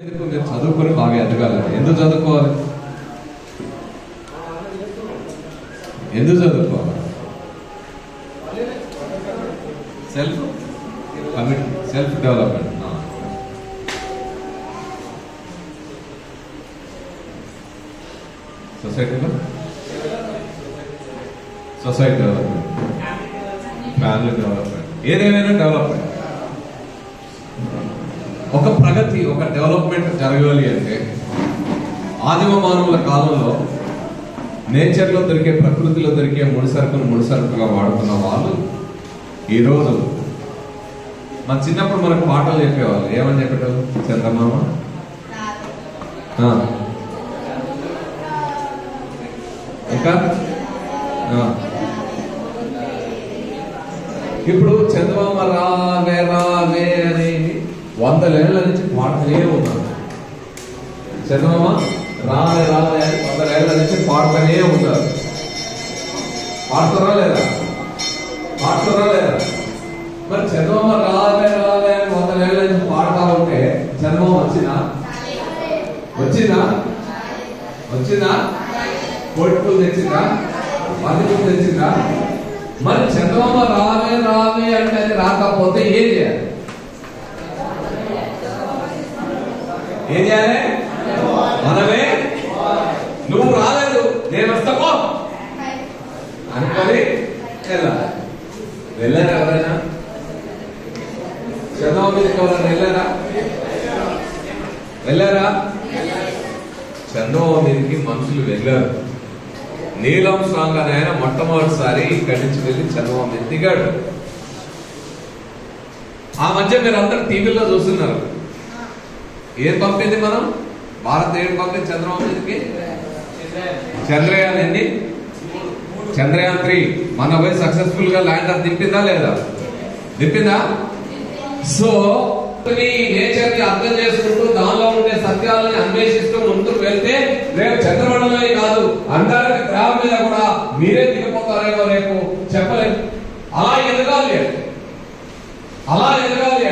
మీరు చదువుకొని బాగా ఎదగాలి. ఎందుకు చదువుకోవాలి? ఎందుకు చదువుకోవాలి? Self development. Society development, family development, ఏదేమైనా డెవలప్మెంట్. ఒక ప్రగతి, ఒక డెవలప్మెంట్ జరగాలి అంటే ఆదిమ మానవుల కాలంలో నేచర్లో దొరికే, ప్రకృతిలో దొరికే ముడిసరుకుగా వాడుతున్న వాళ్ళు ఈరోజు మన చిన్నప్పుడు మనకు పాటలు చెప్పేవాళ్ళు. ఏమని చెప్పేవాళ్ళు? చందమామ, ఇంకా ఇప్పుడు చందమామ రావే రావే అని 100 ఏళ్ల నుంచి పాడుతూనే ఉన్నారు. చందమామ రావే రావే అని 100 ఏళ్ల నుంచి పాడుతూనే ఉన్నారు. పాడుతారా లేదా? మరి చందమామ రావే రావే అని 100 ఏళ్ల నుంచి పాడుతా ఉంటే చందమామ వచ్చిందా? కోటిపూలు తెచ్చిందా? బంతిపూలు తెచ్చిందా? మరి చందమామ రావే రావే అంటే అది రాకపోతే ఏం చేయాలి? మనమే నువ్వు రాలేదు, నేను వస్తాకో అనుకొని వెళ్ళారా? ఎవరైనా చందమామ మీదకి ఎవరైనా వెళ్ళారా? చందమామ మీదకి మనుషులు వెళ్ళారు. నీలం సాంగ్ అని ఆయన మొట్టమొదటిసారి ఇక్కడి నుంచి వెళ్ళి చందమామ మీద దిగాడు. ఆ మధ్య మీరు అందరు టీవీలో చూస్తున్నారు. ఏం పంపింది మనం? భారత్ ఏం పంపింది చంద్రబాబు మీదకి? చంద్రయాన్ 3 మన పోయి సక్సెస్ఫుల్ గా ల్యాండర్ దింపిందా లేదా? దింపిందా? సో నేచర్ ని అర్థం చేసుకుంటూ దానిలో ఉండే సత్యాలని అన్వేషిస్తూ ముందుకు వెళ్తే రేపు చంద్రమండలమే కాదు, అంటారు గ్రహం మీద కూడా మీరే దిగిపోతారేమో రేపు చెప్పలేదు. అలా ఎదగాలి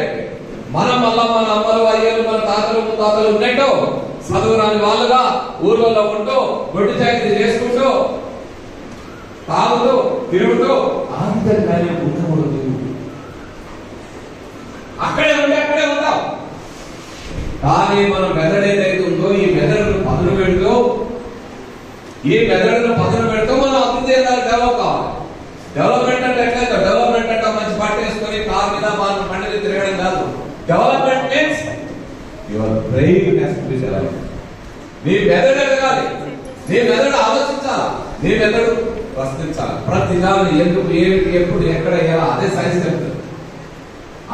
అంటే మనం మళ్ళా మన అమ్మలు, అయ్యలు, మన తాతలు, ముత్తాతలు ఉన్నట్టు చదువురాని వాళ్ళుగా ఊర్లలో ఉంటూ గొడ్డు చాకరీ చేసుకుంటూ తాగుతూ తిరుగుతూ ఆంతర్గానే ఉండకూడదు. అక్కడే ఉంటాం. కానీ మనం మెదడు ఏదైతే ఉందో ఈ మెదడును పదును పెడుతూ మనం అభివృద్ధి చేయాలి, డెవలప్ కావాలి. డెవలప్మెంట్ అంటే ఎట్లయితే డెవలప్మెంట్ అంటే మంచి బట్ట వేసుకొని కార్ మీద మనం పండుగ తిరగడం కాదు. Development means your brain has to be developed. నీ మెదడు ఎదగాలి, నీ మెదడు ఆలోచించాలి, నీ మెదడు ప్రశ్నించాలి. ప్రతి దాన్ని ఎందుకు, ఎప్పుడు, ఎక్కడ, ఎలా, అదే సైన్స్ చెప్తుంది.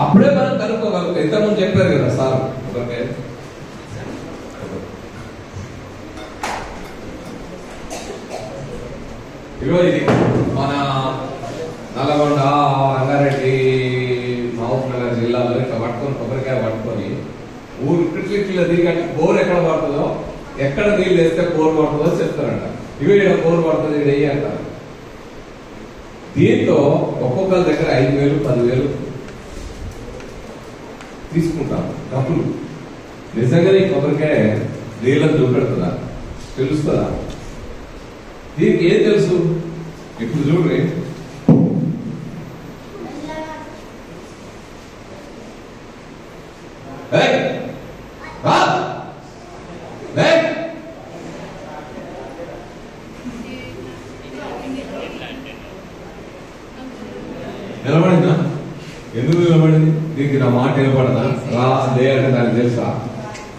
అప్పుడే మనం కనుక్కోగలుగుతాం. ఇంతకుముందు చెప్పారు కదా సార్, ఇగో ఇది మన నల్లగొండ, రంగారెడ్డి, మహబూబ్ నగర్ జిల్లాలో ఇట్లా పట్టుకొని కొబ్బరికాయ పట్టుకొని ఊరు ఇట్లా దిగంటే బోర్ ఎక్కడ పడుతుందో, ఎక్కడ నీళ్ళు వేస్తే బోర్ పడుతుందో చెప్తారంట. ఇవి ఇక్కడ బోర్ పడుతుంది, ఇక్కడ వెయ్యి అంటారు. దీంతో ఒక్కొక్కరి దగ్గర 5,000, 10,000 తీసుకుంటాం డబ్బులు. నిజంగా నీ కొబ్బరికాయ నీళ్ళని చూపెడుతుందా? తెలుస్తుందా? దీనికి ఏం తెలుసు? ఇప్పుడు చూడండి, నిలబడిందా? ఎందుకు నిలబడింది? దీనికి నా మాట నిలబడదా? రా లే అంటే దానికి తెలుసా?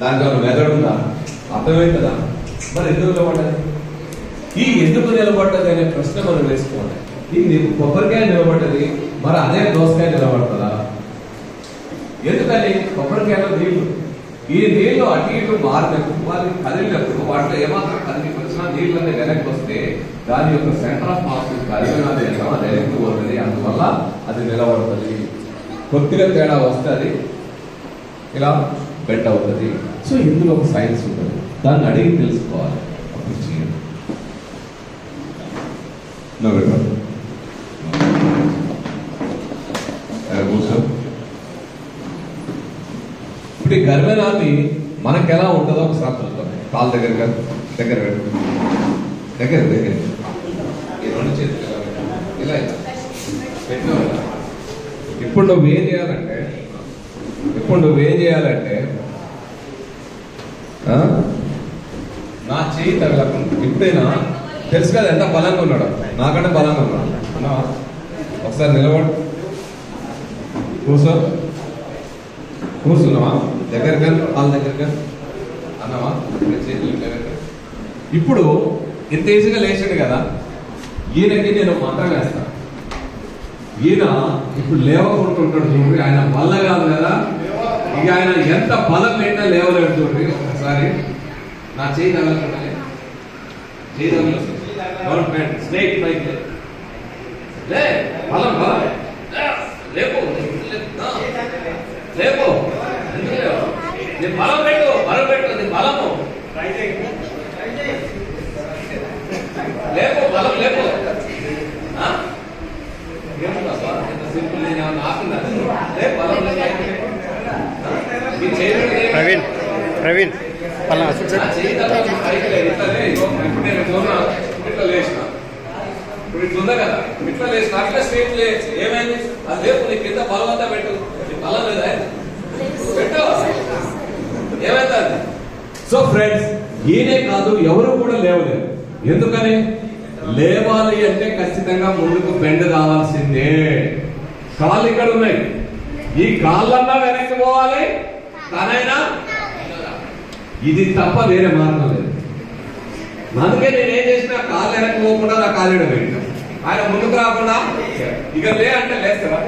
దానికి ఒక మెదడు ఉందా? అర్థమవుతుందా? మరి ఎందుకు నిలబడ్డది? ఈ ఎందుకు నిలబడ్డది అనే ప్రశ్న మనం వేసుకోవాలి. ఇది కొబ్బరికాయ నిలబడ్డది, మరి అదే దోసకాయ నిలబడుతుందా? ఎందుకని? కొబ్బరికాయలో నీళ్లు, ఈ నీళ్లు అటు ఇటు మారినప్పుడు, వాటిని కదిలినప్పుడు, వాటిలో ఏమాత్రం కదిలి వచ్చినా నీళ్ళని వెనక్కి వస్తే దాని యొక్క సెంటర్ ఆఫ్ మాస్ కదిలినది అది వెనక్కి పోతుంది. అందువల్ల అది నిలబడుతుంది. కొద్దిగా తేడా వస్తే అది ఇలా బెట్ అవుతుంది. సో ఇందులో ఒక సైన్స్ ఉంటుంది, దాన్ని అడిగి తెలుసుకోవాలి. అప్పుడు చేయండి. ఇప్పుడు ఈ గర్భనాన్ని మనకి ఎలా ఉంటుందో ఒకసారి చూద్దాం. కాలు దగ్గర దగ్గర పెట్టు, దగ్గర దగ్గర ఈ రెండు చేతులు ఇలా ఇలా పెట్టిన. ఇప్పుడు నువ్వేం చేయాలంటే నా చేయి తగలకుండా, ఇప్పుడైనా తెలుసు కదా ఎంత బలంగా ఉన్నాడు, నాకంటే బలంగా ఉన్నాడు అన్నా. ఒకసారి నిలబడు, కూర్చున్నావా, దగ్గరగా వాళ్ళ దగ్గరగా అన్నావా, చేతులు దగ్గర. ఇప్పుడు ఇంత ఈజీగా లేచాడు కదా, ఈయనకి నేను మంత్రం వేస్తాను. ఈయన ఇప్పుడు లేవకుంటుంటాడు చూడండి, ఆయన వల్ల కాదు కదా, ఇక ఆయన ఎంత బలం పెట్టినా లేవలేడు చూడండి. ఒకసారి నా చేయి తగలకుండా, చేయి తగల స్నేక్ పైకి లే, బలం బలం లేపు లేపు, నీ బలం పెట్టు, నీ బలము లేపు, బలం లేపు. సింపుల్ ప్రవీణ్ ఇట్లా లేచిన, ఇప్పుడు ఇట్లుందా కదా, ఇట్లా లేచిన అట్లా స్ట్రీట్ లే. ఏమైంది? అది లేపు, నీ కింద బలం అంతా పెట్టు. నీ బలం లేదా పెట్టు, ఏమైతుంది? సో ఫ్రెండ్స్, ఈయనే కాదు ఎవరు కూడా లేవలేరు. ఎందుకని? లేవాలి అంటే ఖచ్చితంగా ముందుకు బెండ్ రావాల్సిందే. కాళ్ళు ఇక్కడ ఉన్నాయి, ఈ కాళ్ళన్నా వెనక్కి పోవాలి, తనైనా ఇది తప్ప వేరే మార్గం లేదు. అందుకే నేనేం చేసినా కాళ్ళు వెనక్కి పోకుండా నా కాళ్ళు పెట్టినా, ఆయన ముందుకు రాకుండా ఇక లే అంటే లేస్తారా?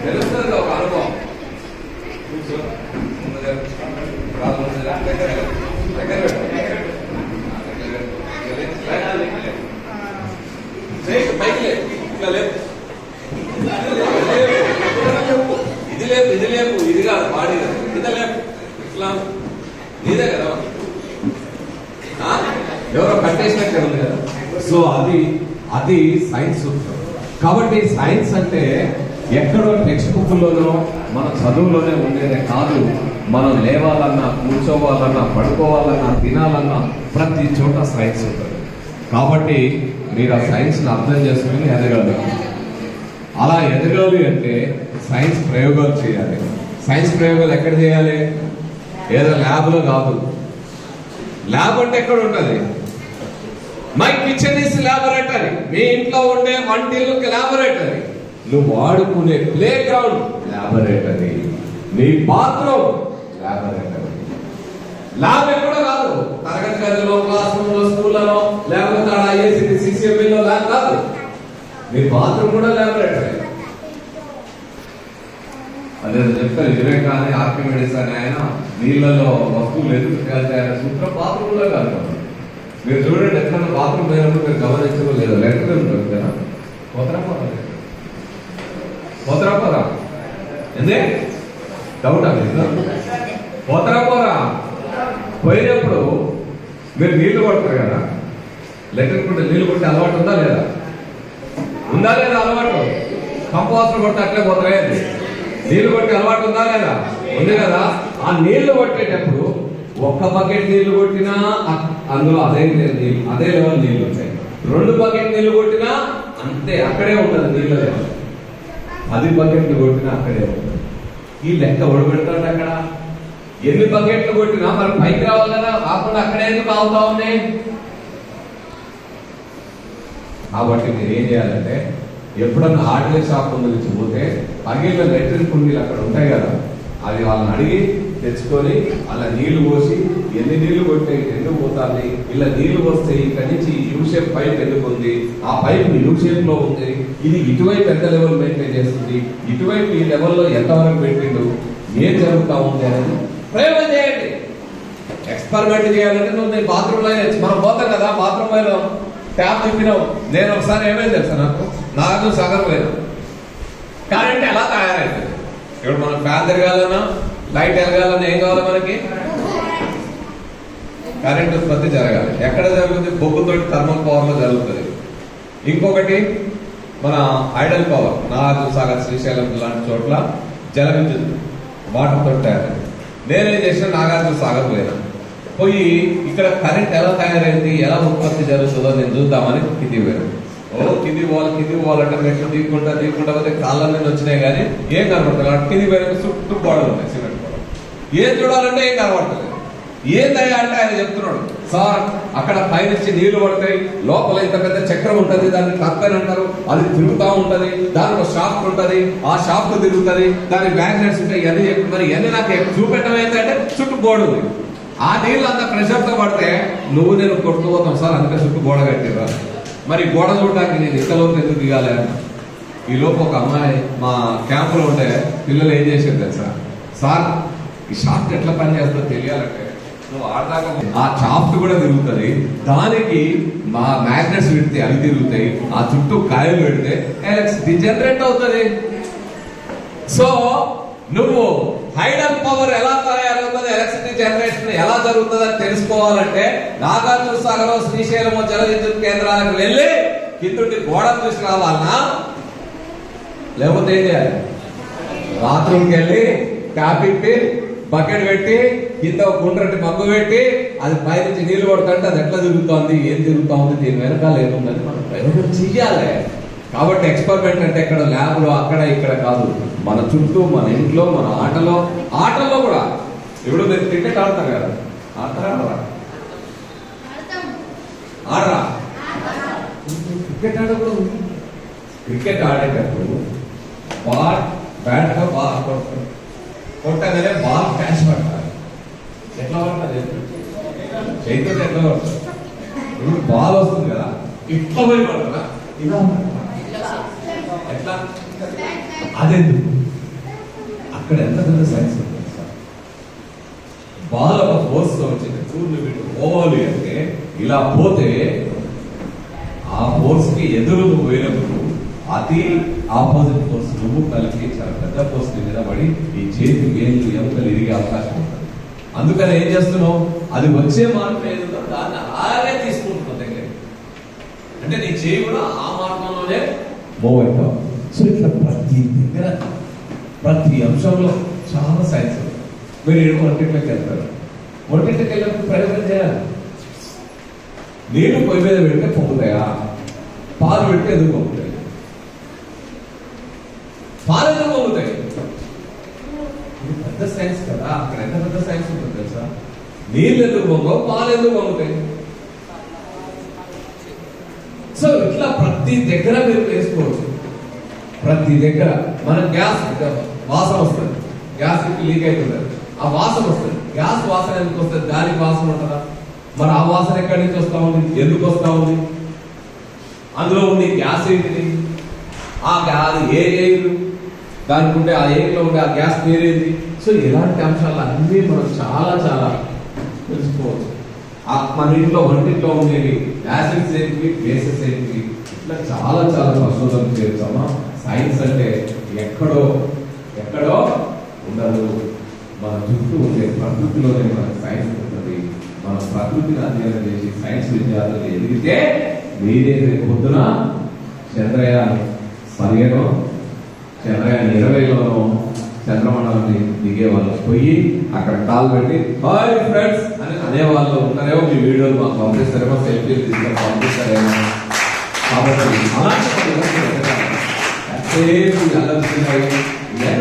తెలుస్తుంది ఒక అనుభవం. ఇది లేపు, ఇది లేపు, ఇది కాదు బాడీ కింద లేపు, ఇట్లా నీదే కదా, ఎవరో కట్టేసినట్టే ఉంది కదా. సో అది సైన్స్. కాబట్టి సైన్స్ అంటే ఎక్కడో టెక్స్ట్ బుక్ లోనో మన చదువులోనే ఉండేదే కాదు. మనం లేవాలన్నా, కూర్చోవాలన్నా, పడుకోవాలన్నా, తినాలన్నా ప్రతి చోట సైన్స్ ఉంటుంది. కాబట్టి మీరు ఆ సైన్స్ ని అర్థం చేసుకుని ఎదగాలి. అలా ఎదగాలి అంటే సైన్స్ ప్రయోగాలు చేయాలి. సైన్స్ ప్రయోగాలు ఎక్కడ చేయాలి? ఏదో ల్యాబ్ లో కాదు. ల్యాబ్ అంటే ఎక్కడ ఉంటుంది? My kitchen is laboratory. మీ ఇంట్లో ఉండే వంటిల్లుకి ల్యాబొరేటరీ. నువ్వు వాడుకునే ప్లే గ్రౌండ్ ల్యాబొరేటరీ. నీ బాత్రూమ్ ల్యాబొరేటరీ. ల్యాబ్ ఎక్కడ కాదు, తరగతి గదిలో, క్లాస్ రూమ్ లో, స్కూళ్ళలో, లేకపోతే ఐఏసీ సిసిఎంలో ల్యాబ్ కాదు. నీ బాత్రూమ్ కూడా ల్యాబొరేటరీ. అదే చెప్తారు వివేకాన్ని, ఆర్కిమిడిస్ అని ఆయన నీళ్లలో వస్తువులు ఎదురు ఆయన సూత్రం బాత్రూమ్ కూడా కాదు. మీరు చూడండి, ఎట్లా బాత్రూమ్ పోయినప్పుడు మీరు గమనించడం లేదు, లెటర్ ఉంటుంది కదా, పోతరాపోరా ఎందే డౌట్ పోతరాపోరా పోయినప్పుడు మీరు నీళ్లు కొడతారు కదా, లెటర్ కొట్టే నీళ్లు కొట్టే అలవాటు ఉందా లేదా? ఉందా లేదా అలవాటు? కంపోస్టర్ కొట్టి అట్లే పోతాయి. నీళ్లు కొట్టే అలవాటు ఉందా లేదా? ఉంది కదా. ఆ నీళ్లు కొట్టేటప్పుడు ఒక్క బకెట్ నీళ్లు కొట్టినా అందులో అదే లెవెల్ నీళ్లు వచ్చాయి. 2 బకెట్ నీళ్లు కొట్టినా అంతే, అక్కడే ఉంటుంది నీళ్ళ లెవెల్. 10 బకెట్లు కొట్టినా అక్కడే ఉంటుంది. ఈ లెక్క ఒడబెడతాడు అక్కడ. ఎన్ని బకెట్లు కొట్టినా మరి పైకి రావాలి కదా, కాకుండా అక్కడే ఎందుకు ఆగుతా ఉన్నాయి? కాబట్టి మీరు ఏం చేయాలంటే, ఎప్పుడన్నా హార్డ్వేర్ షాప్ నుంచి పోతే పగిలిన లెట్రిన్ కుండీలు అక్కడ ఉంటాయి కదా, అది వాళ్ళని అడిగి తెచ్చుకొని అలా నీళ్లు పోసి ఎన్ని నీళ్లు కొట్టే ఎందుకు పోతాయి, ఇలా నీళ్లు పోస్తే ఇక్కడి నుంచి యూ షేప్ పైప్ ఎందుకు ఉంది, ఆ పైప్ యూ షేప్ లో ఉంది, ఇది ఇటువైపు ఎంత లెవెల్ మెయింటైన్ చేస్తుంది, ఇటువైపు ఈ లెవెల్లో ఎంతవరకు పెట్టిండు, ఏం జరుగుతా ఉంది అనేది ప్రయోగం చేయండి. ఎక్స్పెరిమెంట్ చేయాలంటే నువ్వు నేను బాత్రూమ్ లో మనం పోతాం కదా, బాత్రూమ్ లో ట్యాప్ తిప్పినావు. నేను ఒకసారి ఏమైంది తెలుసా, నాకు సగం లేదు కరెంట్ ఎలా తయారైంది. ఇప్పుడు మనం ఫ్యాన్ తిరగాలన్నా, లైట్ ఎలగాలన్నా ఏం కావాలి మనకి? కరెంట్ ఉత్పత్తి జరగాలి. ఎక్కడ జరుగుతుంది? బొగ్గుతోటి థర్మల్ పవర్ లో జరుగుతుంది. ఇంకొకటి మన ఐడల్ పవర్, నాగార్జున సాగర్, శ్రీశైలం లాంటి చోట్ల జల విద్యుత్ వాటర్ తోటి తయారైంది. నేనేం చేసిన నాగార్జున సాగర్ పోయినా, పోయి ఇక్కడ కరెంట్ ఎలా తయారైంది, ఎలా ఉత్పత్తి జరుగుతుందో నేను చూద్దామని కింది పోయాను. కింది పోవాలంటే మెట్లు తీయకుండా పోతే కాళ్ళ మీద వచ్చినాయి కానీ ఏం కనబడతారు. కింది పోయిన చుట్టూ గోడలు ఉన్నాయి, సిమెంట్ గోడలు. ఏం చూడాలంటే ఏం కనబడతలేదు. ఏందయ్యా అంటే ఆయన చెప్తున్నాడు, సార్ అక్కడ పైనుంచి నీళ్లు పడతాయి, లోపల ఇంత పెద్ద చక్రం ఉంటది, దాన్ని టర్బైన్ అంటారు, అది తిరుగుతూ ఉంటది, దానికి షాఫ్ట్ ఉంటది, ఆ షాఫ్ట్ తిరుగుతుంది, దానికి మ్యాగ్నెట్స్ ఉంటాయి, ఇవన్నీ చెప్పి మరి ఇవన్నీ నాకు చూపెట్టడం ఏంటంటే చుట్టూ గోడ ఉంది. ఆ నీళ్ళు అంత ప్రెషర్ తో పడితే నువ్వు నేను కొట్టుకుపోతాం సార్, అందుకే చుట్టూ గోడ కట్టిరా. మరి గోడ చూడడానికి నేను ఇంతలోపు ఎందుకు దిగాలి అని. ఈ లోపు ఒక అమ్మాయి మా క్యాంపులో ఉంటే పిల్లలు ఏం చేసేది తెలుసా, సార్ ఈ షాఫ్ట్ ఎట్లా పని చేస్తుందో తెలియాలంటే నువ్వు ఆడదాకా ఆ షాఫ్ట్ కూడా తిరుగుతుంది, దానికి మా మ్యాగ్నెట్స్ పెడితే అవి తిరుగుతాయి, ఆ చుట్టూ కాయలు పెడితే ఎలక్ట్రిసిటీ జనరేట్ అవుతుంది. సో నువ్వు హైడల్ పవర్ ఎలా తయారవుతుంది, ఎలక్ట్రిసిటీ జనరేషన్ ఎలా జరుగుతుంది అని తెలుసుకోవాలంటే నాగార్జున సాగర్ శ్రీశైలం జల విద్యుత్ కేంద్రాలకు వెళ్ళి కిందుండి గోడ చూసి రావాలన్నా, లేకపోతే ఏం చేయాలి, బాత్రూమ్కి వెళ్ళి ట్యాప్ ఇప్పి బకెట్ పెట్టి కింద ఒక గుండ్రటి మగ్గు పెట్టి అది పైనుంచి నీళ్లు పడుతుంటే అది ఎట్లా తిరుగుతోంది, ఏం తిరుగుతోంది, దీని వెనకాల ఏముందని మనం ప్రయోగం చెయ్యాలి. కాబట్టి ఎక్స్పెరిమెంట్ అంటే ఇక్కడ ల్యాబ్ లో అక్కడ ఇక్కడ కాదు, మన చుట్టూ, మన ఇంట్లో, మన ఆటల్లో కూడా. ఇప్పుడు మీరు క్రికెట్ ఆడతారు కదా, ఆడతారా ఆడరా? క్రికెట్ ఆడ కూడా ఉంది. క్రికెట్ ఆడేటప్పుడు బ్యాట్ గా బాల్ కొట్టగానే బాల్ క్యాచ్ పడతారు. ఎట్లా పడుతుంది చైతన్యం, ఎట్లా పడుతుంది? ఇప్పుడు బాల్ వస్తుంది కదా, ఇట్లా పోయి పడుతుందా, ఇలా ఎట్లా, అదెందుకు? అక్కడ ఎంత పెద్ద సైన్స్ ఉంటుంది సార్. బాల్ ఒక ఫోర్స్ తో వచ్చింది, చూడు వీటి పోవాలి అంటే ఇలా పోతే ఆ ఫోర్స్ కి ఎదురు పోయినప్పుడు అది ఆపోజిట్ ఫోర్స్ నువ్వు కలిపి చాలా పెద్ద ఫోర్స్ మీద పడి ఈ చేతి వేలు ఎముకలు ఇరిగే అవకాశం ఉంటుంది. అందుకని ఏం చేస్తున్నావు, అది వచ్చే మార్గం ఏదో దాన్ని అలాగే తీసుకుంటున్నావు దగ్గర, అంటే నీ చేయి కూడా ఆ మార్గంలోనే మూవ్ అవుతావు. సో ఇట్లా ప్రతి దగ్గర ప్రతి అంశంలో చాలా సైన్స్ ఉంది. మీరు ఏడు వంటింట్లోకి వెళ్తారు, వంటింట్లోకి వెళ్ళినప్పుడు ప్రయోజనం చేయాలి. నీళ్లు పొయ్యి మీద పెడితే పొంగుతాయా, పాలు పెడితే ఎందుకు పొంగుతాయి, పాలు ఎందుకు పొంగుతాయి? ఇది పెద్ద సైన్స్ కదా. అక్కడ ఎంత పెద్ద సైన్స్ ఉంటుంది తెలుసా. నీళ్ళు ఎందుకు పొంగవు, పాలు ఎందుకు పొంగుతాయి. సో ఇట్లా ప్రతి దగ్గర మీరు వేసుకోవచ్చు. ప్రతి దగ్గర మన గ్యాస్ వాసన వస్తుంది, గ్యాస్ లీక్ అవుతుంది, ఆ వాసన వస్తుంది. గ్యాస్ వాసన ఎందుకు వస్తుంది, దానికి వాసన ఉంటుందా? మరి ఆ వాసన ఎక్కడి నుంచి వస్తా ఉంది, ఎందుకు వస్తా ఉంది, అందులో ఉండే గ్యాస్ ఏంటిది, ఆ గ్యాస్ ఏ ఎయిర్, దానికి ఉండే ఆ ఎయిర్ లో ఉండే ఆ గ్యాస్ వేరేది. సో ఇలాంటి అంశాలు అన్నీ మనం చాలా చాలా తెలుసుకోవచ్చు. మన ఇంట్లో వంటింట్లో ఉండేవి యాసిడ్స్ ఏంటివి, బేసెస్ ఏంటివి, ఇట్లా చాలా చాలా పరిశోధనలు చేస్తామా. సైన్స్ అంటే ఎక్కడో ఉండదు, మన చుట్టూ ఉండే ప్రకృతిలోనే మనకు సైన్స్ ఉంటుంది. మన ప్రకృతిని అధ్యయనం చేసి సైన్స్ విద్యార్థులు ఎదిగితే మీరే పొద్దున చంద్రయాన్ 15, చంద్రయాన్ 20లోనో చంద్రమండలాన్ని దిగే వాళ్ళు పోయి అక్కడ కాల్ పెట్టి హాయ్ ఫ్రెండ్స్ అని అనేవాళ్ళు ఉంటారేమో. మీ వీడియోలు మాకు పంపిస్తారేమో, సెల్ఫీలు తీసుకొని పంపిస్తారేమో. కాబట్టి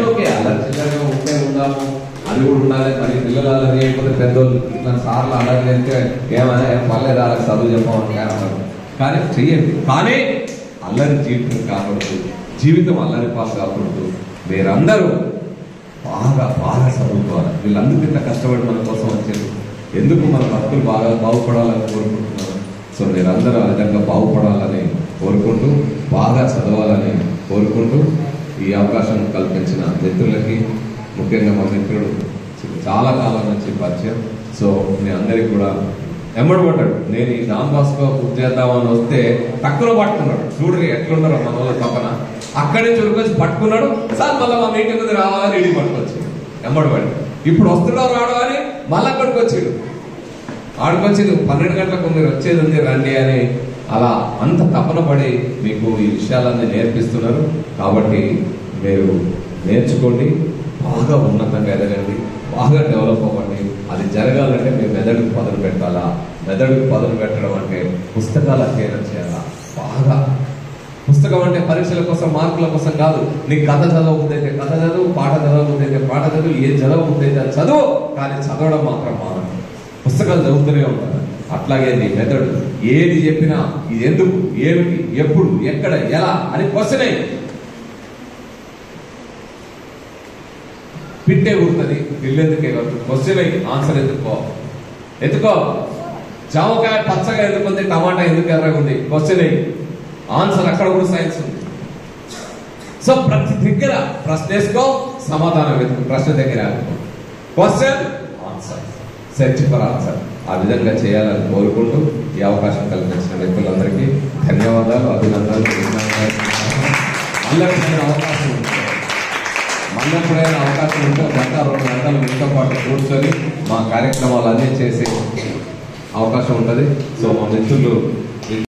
ఓకే అల్లర్చిల్లగా ఉంటే ఉందాము, అది కూడా ఉండాలి. మరి పిల్లలు అల్లరి చేయకపోతే పెద్దోళ్ళు ఇట్లా సార్లు అల్లరి చేస్తే ఏమైనా పర్లేదు వాళ్ళకి చదువు చెప్పమని అన్నారు. కానీ చెయ్యండి, కానీ అల్లరి జీవితం కాకూడదు, జీవితం అల్లరి పాలు కాకూడదు. మీరందరూ బాగా బాగా చదువుకోవాలి. వీళ్ళందరూ ఇంత కష్టపడి మన కోసం వచ్చారు, ఎందుకు మన భక్తులు బాగా బాగుపడాలని కోరుకుంటున్నారు. సో మీరందరూ ఆ విధంగా బాగుపడాలని కోరుకుంటూ, బాగా చదవాలని కోరుకుంటూ, ఈ అవకాశం కల్పించిన మిత్రులకి, ముఖ్యంగా మా మిత్రుడు చాలా కాలం నుంచి పరిచయం. సో మీ అందరికి కూడా ఎమ్మడబడ్డాడు. నేను ఈ డాన్ బాస్కో పూర్తి చేద్దామని వస్తే తక్కువ పట్టుకున్నాడు. చూడరు ఎట్లున్నారో మన వాళ్ళ పక్కన, అక్కడి నుంచి ఉరికొచ్చి పట్టుకున్నాడు. సార్ మళ్ళీ మా మీటింగ్ మీద రావాలని రెడీ పట్టుకొచ్చి ఎమ్మడబడి, ఇప్పుడు వస్తున్నావు రావడం అని మళ్ళీ అక్కడికి వచ్చాడు. ఆడికొచ్చి 12 గంటలకు మీరు వచ్చేది ఉంది రండి అని అలా అంత తపన పడి మీకు ఈ విషయాలన్నీ నేర్పిస్తున్నారు. కాబట్టి మీరు నేర్చుకోండి, బాగా ఉన్నతంగా ఎదగండి, బాగా డెవలప్ అవ్వండి. అది జరగాలంటే మేము మెదడుకు పదును పెట్టాలా. మెదడుకు పదును పెట్టడం అంటే పుస్తకాల అధ్యయనం చేయాలా. బాగా పుస్తకం అంటే పరీక్షల కోసం మార్కుల కోసం కాదు. నీకు కథ చదవబుద్దైతే కథ చదువు, పాట చదవబుద్దైతే పాట చదువు, ఏది చదవబుద్దైతే అది చదువు, కానీ చదవడం మాత్రం మానదు. పుస్తకాలు చదువుతూనే ఉంటారు. అట్లాగే నీ మెదడు ఏది చెప్పినా ఇది ఎందుకు, ఏమిటి, ఎప్పుడు, ఎక్కడ, ఎలా అని క్వశ్చన్ అయ్యి పిట్టే ఉడుతుంది. పిల్లెందుకే క్వశ్చన్ అయ్యి ఆన్సర్ ఎత్తుకో. జామకాయ పచ్చగా ఎందుకుంది, టమాటా ఎందుకు ఎర్రగుంది, క్వశ్చన్ అయ్యి ఆన్సర్ అక్కడ కూడా సైన్స్ ఉంది. సో ప్రతి దగ్గర ప్రశ్న వేసుకో, సమాధానం వెతుకు. ప్రశ్న దగ్గర question answer, search for answer. ఆ విధంగా చేయాలని కోరుకుంటూ ఈ అవకాశం కల్పించిన వ్యక్తులందరికీ ధన్యవాదాలు, అభినందనలు. మళ్ళెప్పుడైనా అవకాశం ఉంటే 1-2 గంటలు మీతో పాటు కూర్చొని మా కార్యక్రమాలు అన్నీ చేసే అవకాశం ఉంటుంది. సో మా మిత్రులు